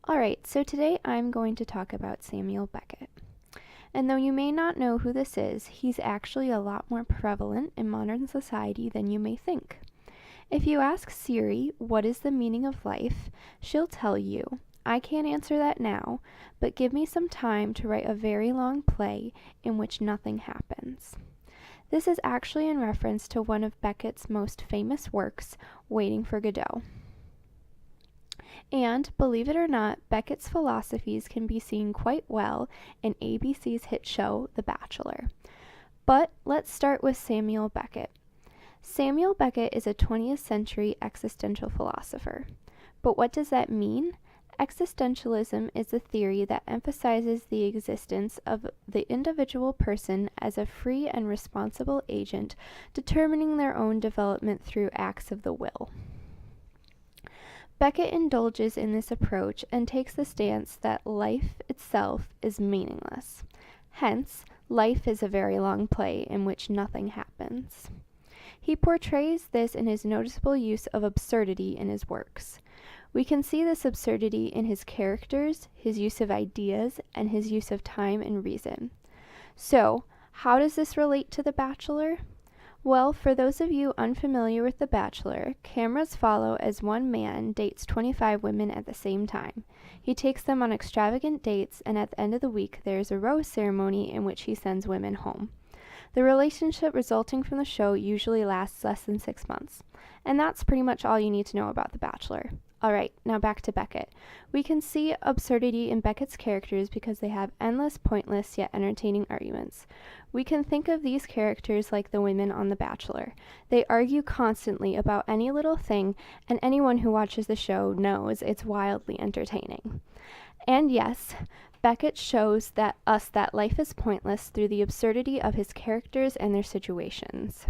Alright, so today I'm going to talk about Samuel Beckett. And though you may not know who this is, he's actually a lot more prevalent in modern society than you may think. If you ask Siri, what is the meaning of life, she'll tell you, I can't answer that now, but give me some time to write a very long play in which nothing happens. This is actually in reference to one of Beckett's most famous works, Waiting for Godot. And, believe it or not, Beckett's philosophies can be seen quite well in ABC's hit show, The Bachelor. But let's start with Samuel Beckett. Samuel Beckett is a 20th century existential philosopher. But what does that mean? Existentialism is a theory that emphasizes the existence of the individual person as a free and responsible agent determining their own development through acts of the will. Beckett indulges in this approach and takes the stance that life itself is meaningless. Hence, life is a very long play in which nothing happens. He portrays this in his noticeable use of absurdity in his works. We can see this absurdity in his characters, his use of ideas, and his use of time and reason. So, how does this relate to The Bachelor? Well, for those of you unfamiliar with The Bachelor, cameras follow as one man dates 25 women at the same time. He takes them on extravagant dates, and at the end of the week, there is a rose ceremony in which he sends women home. The relationship resulting from the show usually lasts less than 6 months. And that's pretty much all you need to know about The Bachelor. Alright, now back to Beckett. We can see absurdity in Beckett's characters because they have endless, pointless, yet entertaining arguments. We can think of these characters like the women on The Bachelor. They argue constantly about any little thing, and anyone who watches the show knows it's wildly entertaining. And yes, Beckett shows us that life is pointless through the absurdity of his characters and their situations.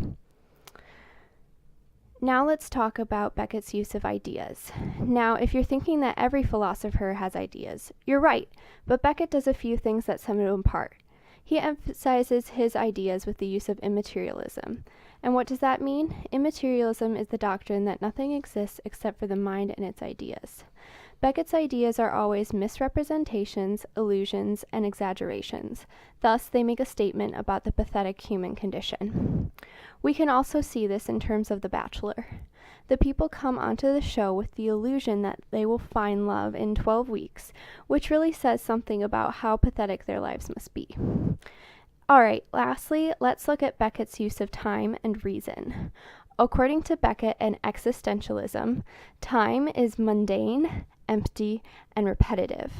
Now let's talk about Beckett's use of ideas. Now, if you're thinking that every philosopher has ideas, you're right, but Beckett does a few things that set him apart. He emphasizes his ideas with the use of immaterialism. And what does that mean? Immaterialism is the doctrine that nothing exists except for the mind and its ideas. Beckett's ideas are always misrepresentations, illusions, and exaggerations. Thus, they make a statement about the pathetic human condition. We can also see this in terms of The Bachelor. The people come onto the show with the illusion that they will find love in 12 weeks, which really says something about how pathetic their lives must be. Alright, lastly, let's look at Beckett's use of time and reason. According to Beckett and existentialism, time is mundane, empty, and repetitive.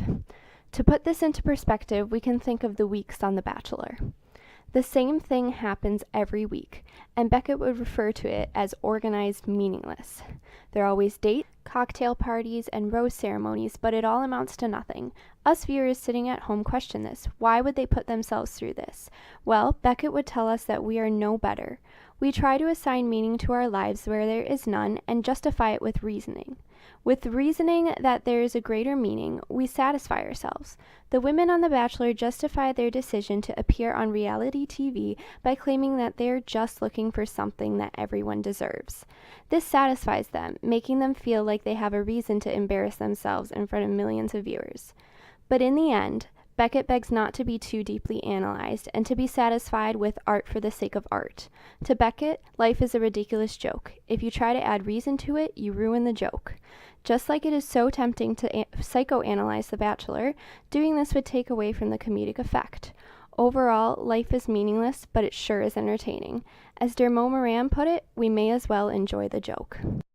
To put this into perspective, we can think of the weeks on The Bachelor. The same thing happens every week, and Beckett would refer to it as organized meaningless. There are always dates, cocktail parties, and rose ceremonies, but it all amounts to nothing. Us viewers sitting at home question this. Why would they put themselves through this? Well, Beckett would tell us that we are no better. We try to assign meaning to our lives where there is none and justify it with reasoning. With reasoning that there is a greater meaning, we satisfy ourselves. The women on The Bachelor justify their decision to appear on reality TV by claiming that they are just looking for something that everyone deserves. This satisfies them, making them feel like they have a reason to embarrass themselves in front of millions of viewers. But in the end, Beckett begs not to be too deeply analyzed and to be satisfied with art for the sake of art. To Beckett, life is a ridiculous joke. If you try to add reason to it, you ruin the joke. Just like it is so tempting to psychoanalyze The Bachelor, doing this would take away from the comedic effect. Overall, life is meaningless, but it sure is entertaining. As Dermot Moran put it, we may as well enjoy the joke.